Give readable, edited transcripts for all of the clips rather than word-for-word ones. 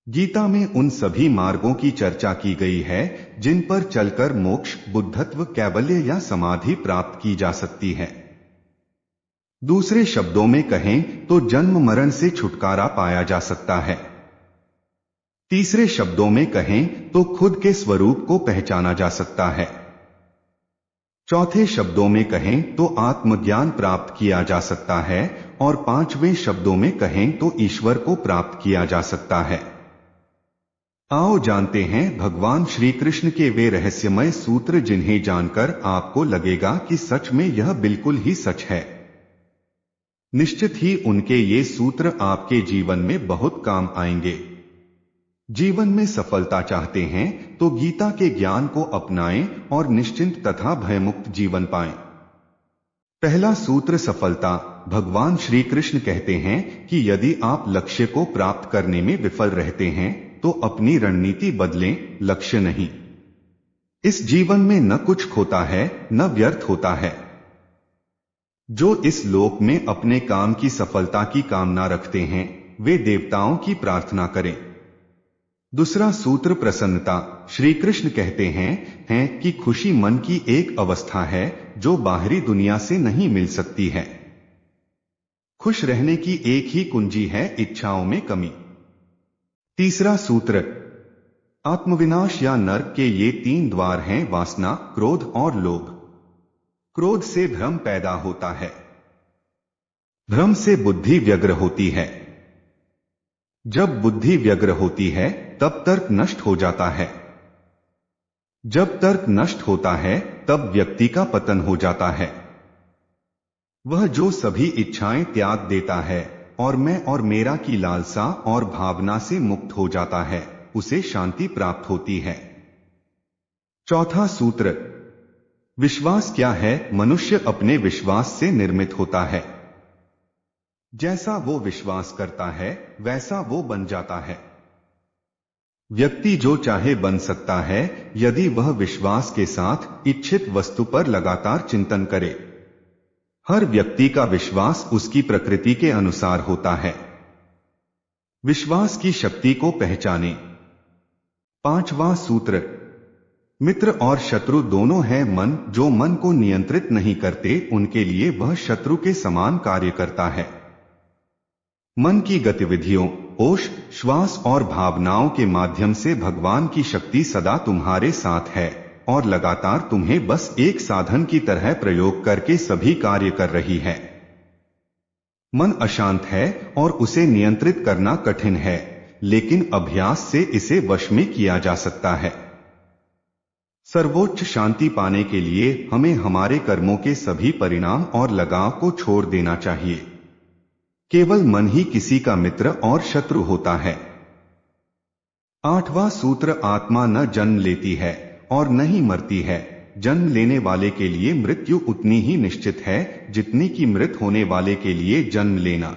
गीता में उन सभी मार्गों की चर्चा की गई है जिन पर चलकर मोक्ष, बुद्धत्व, कैवल्य या समाधि प्राप्त की जा सकती है। दूसरे शब्दों में कहें तो जन्म मरण से छुटकारा पाया जा सकता है। तीसरे शब्दों में कहें तो खुद के स्वरूप को पहचाना जा सकता है। चौथे शब्दों में कहें तो आत्मज्ञान प्राप्त किया जा सकता है और पांचवें शब्दों में कहें तो ईश्वर को प्राप्त किया जा सकता है। आओ जानते हैं भगवान श्री कृष्ण के वे रहस्यमय सूत्र जिन्हें जानकर आपको लगेगा कि सच में यह बिल्कुल ही सच है। निश्चित ही उनके ये सूत्र आपके जीवन में बहुत काम आएंगे। जीवन में सफलता चाहते हैं तो गीता के ज्ञान को अपनाएं और निश्चिंत तथा भयमुक्त जीवन पाएं। पहला सूत्र सफलता। भगवान श्री कृष्ण कहते हैं कि यदि आप लक्ष्य को प्राप्त करने में विफल रहते हैं तो अपनी रणनीति बदलें, लक्ष्य नहीं। इस जीवन में न कुछ खोता है न व्यर्थ होता है। जो इस लोक में अपने काम की सफलता की कामना रखते हैं वे देवताओं की प्रार्थना करें। दूसरा सूत्र प्रसन्नता। श्री कृष्ण कहते हैं कि खुशी मन की एक अवस्था है जो बाहरी दुनिया से नहीं मिल सकती है। खुश रहने की एक ही कुंजी है इच्छाओं में कमी। तीसरा सूत्र आत्मविनाश या नर्क के ये तीन द्वार हैं वासना, क्रोध और लोभ। क्रोध से भ्रम पैदा होता है। भ्रम से बुद्धि व्यग्र होती है। जब बुद्धि व्यग्र होती है तब तर्क नष्ट हो जाता है। जब तर्क नष्ट होता है तब व्यक्ति का पतन हो जाता है। वह जो सभी इच्छाएं त्याग देता है और मैं और मेरा की लालसा और भावना से मुक्त हो जाता है उसे शांति प्राप्त होती है। चौथा सूत्र विश्वास क्या है। मनुष्य अपने विश्वास से निर्मित होता है। जैसा वो विश्वास करता है वैसा वो बन जाता है। व्यक्ति जो चाहे बन सकता है यदि वह विश्वास के साथ इच्छित वस्तु पर लगातार चिंतन करे। हर व्यक्ति का विश्वास उसकी प्रकृति के अनुसार होता है। विश्वास की शक्ति को पहचानें। पांचवा सूत्र मित्र और शत्रु दोनों हैं मन। जो मन को नियंत्रित नहीं करते उनके लिए वह शत्रु के समान कार्य करता है। मन की गतिविधियों, होश, श्वास और भावनाओं के माध्यम से भगवान की शक्ति सदा तुम्हारे साथ है और लगातार तुम्हें बस एक साधन की तरह प्रयोग करके सभी कार्य कर रही है। मन अशांत है और उसे नियंत्रित करना कठिन है, लेकिन अभ्यास से इसे वश में किया जा सकता है। सर्वोच्च शांति पाने के लिए हमें हमारे कर्मों के सभी परिणाम और लगाव को छोड़ देना चाहिए। केवल मन ही किसी का मित्र और शत्रु होता है। आठवां सूत्र आत्मा न जन्म लेती है और न ही मरती है। जन्म लेने वाले के लिए मृत्यु उतनी ही निश्चित है जितनी कि मृत होने वाले के लिए जन्म लेना।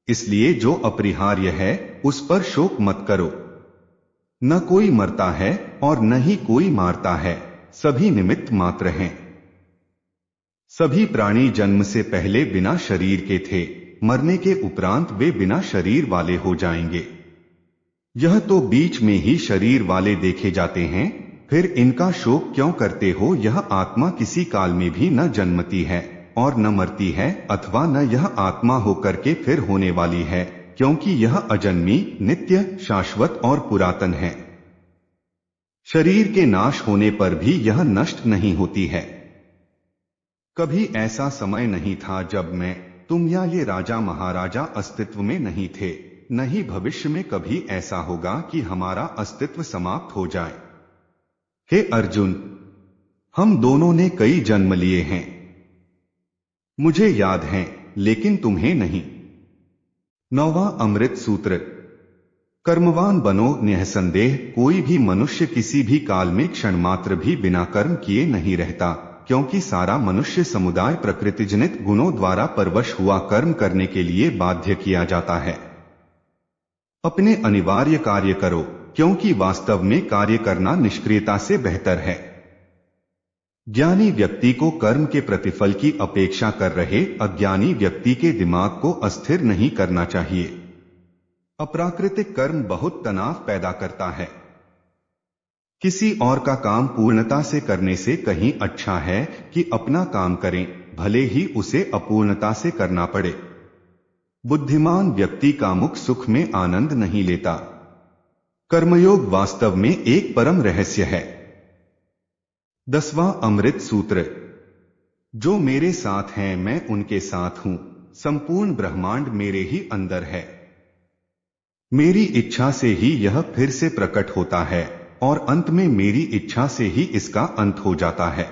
इसलिए जो अपरिहार्य है उस पर शोक मत करो। न कोई मरता है और न ही कोई मारता है, सभी निमित्त मात्र हैं। सभी प्राणी जन्म से पहले बिना शरीर के थे, मरने के उपरांत वे बिना शरीर वाले हो जाएंगे। यह तो बीच में ही शरीर वाले देखे जाते हैं, फिर इनका शोक क्यों करते हो। यह आत्मा किसी काल में भी न जन्मती है और न मरती है, अथवा न यह आत्मा होकर के फिर होने वाली है, क्योंकि यह अजन्मी, नित्य, शाश्वत और पुरातन है। शरीर के नाश होने पर भी यह नष्ट नहीं होती है। कभी ऐसा समय नहीं था जब मैं, तुम या ये राजा महाराजा अस्तित्व में नहीं थे, न ही भविष्य में कभी ऐसा होगा कि हमारा अस्तित्व समाप्त हो जाए। हे अर्जुन, हम दोनों ने कई जन्म लिए हैं। मुझे याद है लेकिन तुम्हें नहीं। नौवां अमृत सूत्र कर्मवान बनो। निःसंदेह कोई भी मनुष्य किसी भी काल में क्षण मात्र भी बिना कर्म किए नहीं रहता, क्योंकि सारा मनुष्य समुदाय प्रकृतिजनित गुणों द्वारा परवश हुआ कर्म करने के लिए बाध्य किया जाता है। अपने अनिवार्य कार्य करो, क्योंकि वास्तव में कार्य करना निष्क्रियता से बेहतर है। ज्ञानी व्यक्ति को कर्म के प्रतिफल की अपेक्षा कर रहे अज्ञानी व्यक्ति के दिमाग को अस्थिर नहीं करना चाहिए। अप्राकृतिक कर्म बहुत तनाव पैदा करता है। किसी और का काम पूर्णता से करने से कहीं अच्छा है कि अपना काम करें, भले ही उसे अपूर्णता से करना पड़े। बुद्धिमान व्यक्ति कामुक सुख में आनंद नहीं लेता। कर्मयोग वास्तव में एक परम रहस्य है। 10वां अमृत सूत्र। जो मेरे साथ हैं मैं उनके साथ हूं। संपूर्ण ब्रह्मांड मेरे ही अंदर है। मेरी इच्छा से ही यह फिर से प्रकट होता है और अंत में मेरी इच्छा से ही इसका अंत हो जाता है।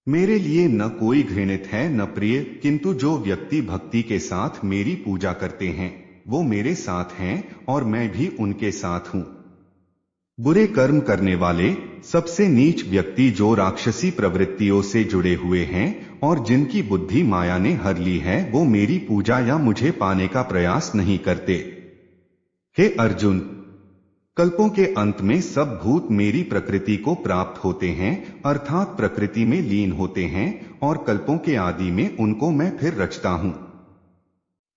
मेरे लिए न कोई घृणित है न प्रिय, किंतु जो व्यक्ति भक्ति के साथ मेरी पूजा करते हैं वो मेरे साथ हैं और मैं भी उनके साथ हूं। बुरे कर्म करने वाले, सबसे नीच व्यक्ति जो राक्षसी प्रवृत्तियों से जुड़े हुए हैं और जिनकी बुद्धि माया ने हर ली है, वो मेरी पूजा या मुझे पाने का प्रयास नहीं करते। हे अर्जुन, कल्पों के अंत में सब भूत मेरी प्रकृति को प्राप्त होते हैं, अर्थात प्रकृति में लीन होते हैं, और कल्पों के आदि में उनको मैं फिर रचता हूं।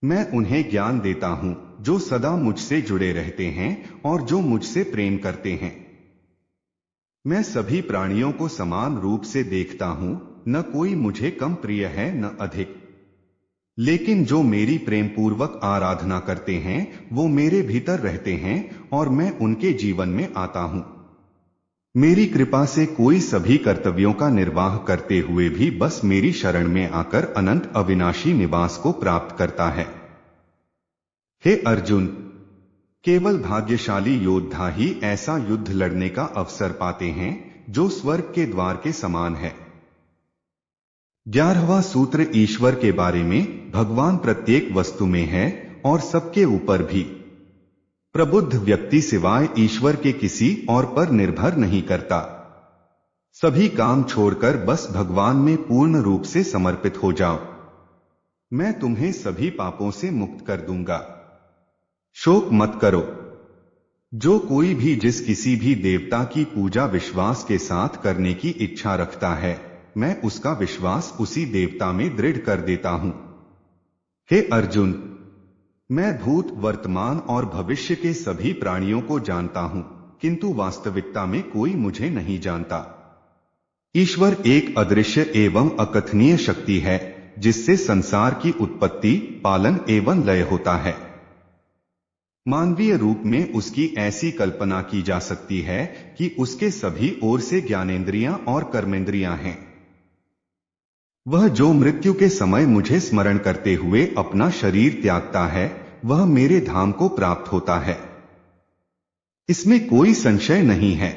मैं उन्हें ज्ञान देता हूं जो सदा मुझसे जुड़े रहते हैं और जो मुझसे प्रेम करते हैं। मैं सभी प्राणियों को समान रूप से देखता हूं, न कोई मुझे कम प्रिय है न अधिक। लेकिन जो मेरी प्रेम पूर्वक आराधना करते हैं वो मेरे भीतर रहते हैं और मैं उनके जीवन में आता हूं। मेरी कृपा से कोई सभी कर्तव्यों का निर्वाह करते हुए भी बस मेरी शरण में आकर अनंत अविनाशी निवास को प्राप्त करता है। हे अर्जुन, केवल भाग्यशाली योद्धा ही ऐसा युद्ध लड़ने का अवसर पाते हैं जो स्वर्ग के द्वार के समान है। 11वां सूत्र ईश्वर के बारे में। भगवान प्रत्येक वस्तु में है और सबके ऊपर भी। प्रबुद्ध व्यक्ति सिवाय ईश्वर के किसी और पर निर्भर नहीं करता। सभी काम छोड़कर बस भगवान में पूर्ण रूप से समर्पित हो जाओ। मैं तुम्हें सभी पापों से मुक्त कर दूंगा। शोक मत करो। जो कोई भी जिस किसी भी देवता की पूजा विश्वास के साथ करने की इच्छा रखता है, मैं उसका विश्वास उसी देवता में दृढ़ कर देता हूं। हे अर्जुन, मैं भूत, वर्तमान और भविष्य के सभी प्राणियों को जानता हूं, किंतु वास्तविकता में कोई मुझे नहीं जानता। ईश्वर एक अदृश्य एवं अकथनीय शक्ति है जिससे संसार की उत्पत्ति, पालन एवं लय होता है। मानवीय रूप में उसकी ऐसी कल्पना की जा सकती है कि उसके सभी ओर से ज्ञानेंद्रियां और कर्मेंद्रियां हैं। वह जो मृत्यु के समय मुझे स्मरण करते हुए अपना शरीर त्यागता है, वह मेरे धाम को प्राप्त होता है। इसमें कोई संशय नहीं है।